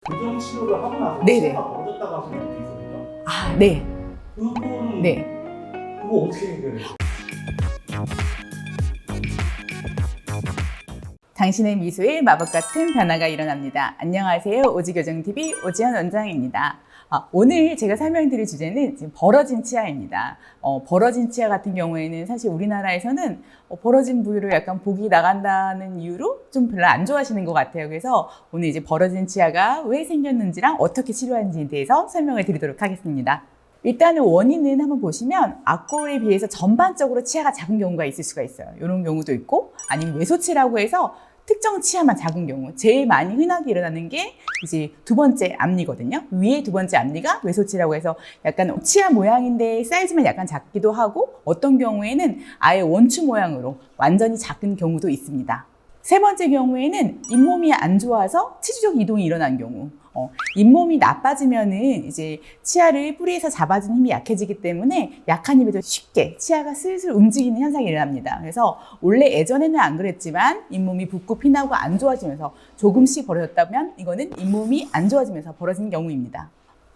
교정 치료를 하고 나서 네네. 치아가 벌어졌다고 하시는 분도 있거든요. 아, 네. 그거는 네. 그거 어떻게 해결해요? 당신의 미소에 마법 같은 변화가 일어납니다. 안녕하세요. 오지교정TV 오지연 원장입니다. 오늘 제가 설명드릴 주제는 지금 벌어진 치아입니다. 벌어진 치아 같은 경우에는 사실 우리나라에서는 벌어진 부위로 약간 복이 나간다는 이유로 좀 별로 안 좋아하시는 것 같아요. 그래서 오늘 이제 벌어진 치아가 왜 생겼는지랑 어떻게 치료하는지에 대해서 설명을 드리도록 하겠습니다. 일단은 원인은 한번 보시면 앞골에 비해서 전반적으로 치아가 작은 경우가 있을 수가 있어요. 이런 경우도 있고 아니면 외소치라고 해서 특정 치아만 작은 경우, 제일 많이 흔하게 일어나는 게 이제 두 번째 앞니거든요. 위에 두 번째 앞니가 외소치라고 해서 약간 치아 모양인데 사이즈만 약간 작기도 하고 어떤 경우에는 아예 원추 모양으로 완전히 작은 경우도 있습니다. 세 번째 경우에는 잇몸이 안 좋아서 치주적 이동이 일어난 경우. 잇몸이 나빠지면은 이제 치아를 뿌리에서 잡아주는 힘이 약해지기 때문에 약한 힘에도 쉽게 치아가 슬슬 움직이는 현상이 일어납니다. 그래서 원래 예전에는 안 그랬지만 잇몸이 붓고 피나고 안 좋아지면서 조금씩 벌어졌다면 이거는 잇몸이 안 좋아지면서 벌어진 경우입니다.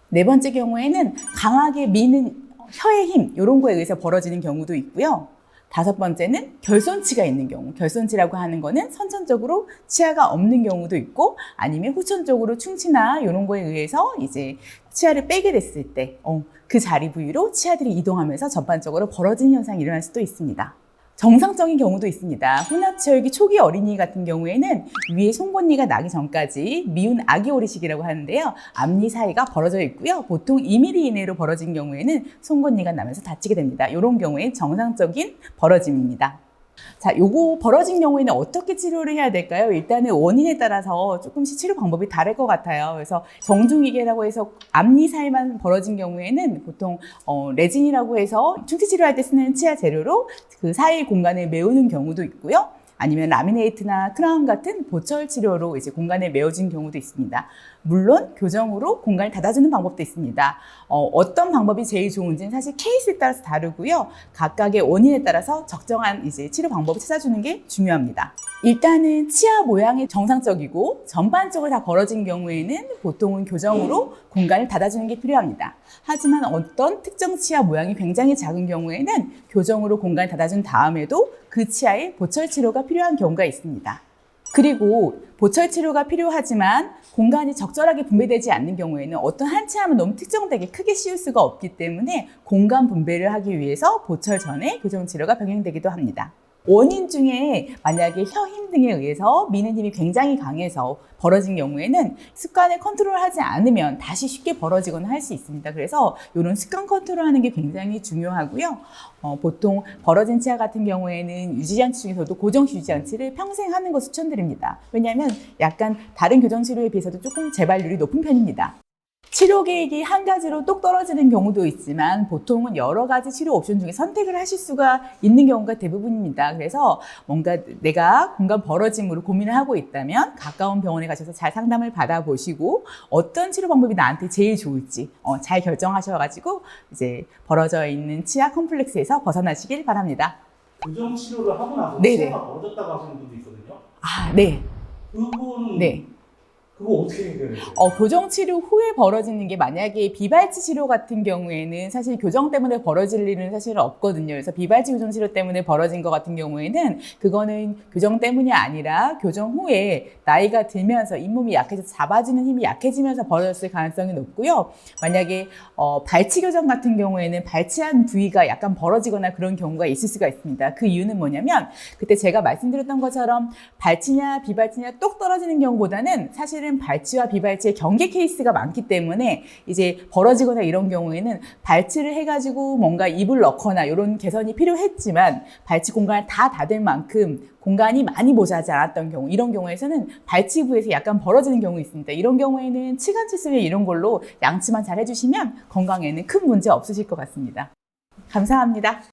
네 번째 경우에는 강하게 미는 혀의 힘 이런 거에 의해서 벌어지는 경우도 있고요. 다섯 번째는 결손치가 있는 경우. 결손치라고 하는 거는 선천적으로 치아가 없는 경우도 있고 아니면 후천적으로 충치나 이런 거에 의해서 이제 치아를 빼게 됐을 때 그 자리 부위로 치아들이 이동하면서 전반적으로 벌어지는 현상이 일어날 수도 있습니다. 정상적인 경우도 있습니다. 혼합치열기 초기 어린이 같은 경우에는 위에 송곳니가 나기 전까지 미운 아기 오리식이라고 하는데요. 앞니 사이가 벌어져 있고요. 보통 2mm 이내로 벌어진 경우에는 송곳니가 나면서 다치게 됩니다. 이런 경우엔 정상적인 벌어짐입니다. 자, 요거 벌어진 경우에는 어떻게 치료를 해야 될까요? 일단은 원인에 따라서 조금씩 치료 방법이 다를 것 같아요. 그래서 정중이개라고 해서 앞니 사이만 벌어진 경우에는 보통 레진이라고 해서 충치 치료할 때 쓰는 치아 재료로 그 사이 공간을 메우는 경우도 있고요. 아니면 라미네이트나 크라운 같은 보철 치료로 이제 공간을 메워준 경우도 있습니다. 물론 교정으로 공간을 닫아주는 방법도 있습니다. 어떤 방법이 제일 좋은지는 사실 케이스에 따라서 다르고요. 각각의 원인에 따라서 적정한 이제 치료 방법을 찾아주는 게 중요합니다. 일단은 치아 모양이 정상적이고 전반적으로 다 벌어진 경우에는 보통은 교정으로 공간을 닫아주는 게 필요합니다. 하지만 어떤 특정 치아 모양이 굉장히 작은 경우에는 교정으로 공간을 닫아준 다음에도 그 치아에 보철 치료가 필요한 경우가 있습니다. 그리고 보철 치료가 필요하지만 공간이 적절하게 분배되지 않는 경우에는 어떤 한 치아만 너무 특정되게 크게 씌울 수가 없기 때문에 공간 분배를 하기 위해서 보철 전에 교정 치료가 병행되기도 합니다. 원인 중에 만약에 혀 힘 등에 의해서 미는 힘이 굉장히 강해서 벌어진 경우에는 습관을 컨트롤하지 않으면 다시 쉽게 벌어지거나 할 수 있습니다. 그래서 이런 습관 컨트롤하는 게 굉장히 중요하고요. 보통 벌어진 치아 같은 경우에는 유지장치 중에서도 고정식 유지장치를 평생 하는 것을 추천드립니다. 왜냐하면 약간 다른 교정 치료에 비해서도 조금 재발률이 높은 편입니다. 치료 계획이 한 가지로 똑 떨어지는 경우도 있지만 보통은 여러 가지 치료 옵션 중에 선택을 하실 수가 있는 경우가 대부분입니다. 그래서 뭔가 내가 공간 벌어짐으로 고민을 하고 있다면 가까운 병원에 가셔서 잘 상담을 받아보시고 어떤 치료 방법이 나한테 제일 좋을지 잘 결정하셔가지고 이제 벌어져 있는 치아 컴플렉스에서 벗어나시길 바랍니다. 교정 치료를 하고 나서 네네. 치아가 벌어졌다고 하시는 분도 있거든요. 아, 네. 그거는 네. 그거 어떻게 해결해요? 교정 치료 후에 벌어지는 게 만약에 비발치 치료 같은 경우에는 사실 교정 때문에 벌어질 일은 사실은 없거든요. 그래서 비발치 교정 치료 때문에 벌어진 것 같은 경우에는 그거는 교정 때문이 아니라 교정 후에 나이가 들면서 잇몸이 약해져서 잡아주는 힘이 약해지면서 벌어졌을 가능성이 높고요. 만약에 발치 교정 같은 경우에는 발치한 부위가 약간 벌어지거나 그런 경우가 있을 수가 있습니다. 그 이유는 뭐냐면 그때 제가 말씀드렸던 것처럼 발치냐 비발치냐 똑 떨어지는 경우보다는 사실은 발치와 비발치의 경계 케이스가 많기 때문에 이제 벌어지거나 이런 경우에는 발치를 해가지고 뭔가 입을 넣거나 이런 개선이 필요했지만 발치 공간을 다 닫을 만큼 공간이 많이 모자라지 않았던 경우 이런 경우에서는 발치부에서 약간 벌어지는 경우 있습니다. 이런 경우에는 치간 칫솔 이런 걸로 양치만 잘 해주시면 건강에는 큰 문제 없으실 것 같습니다. 감사합니다.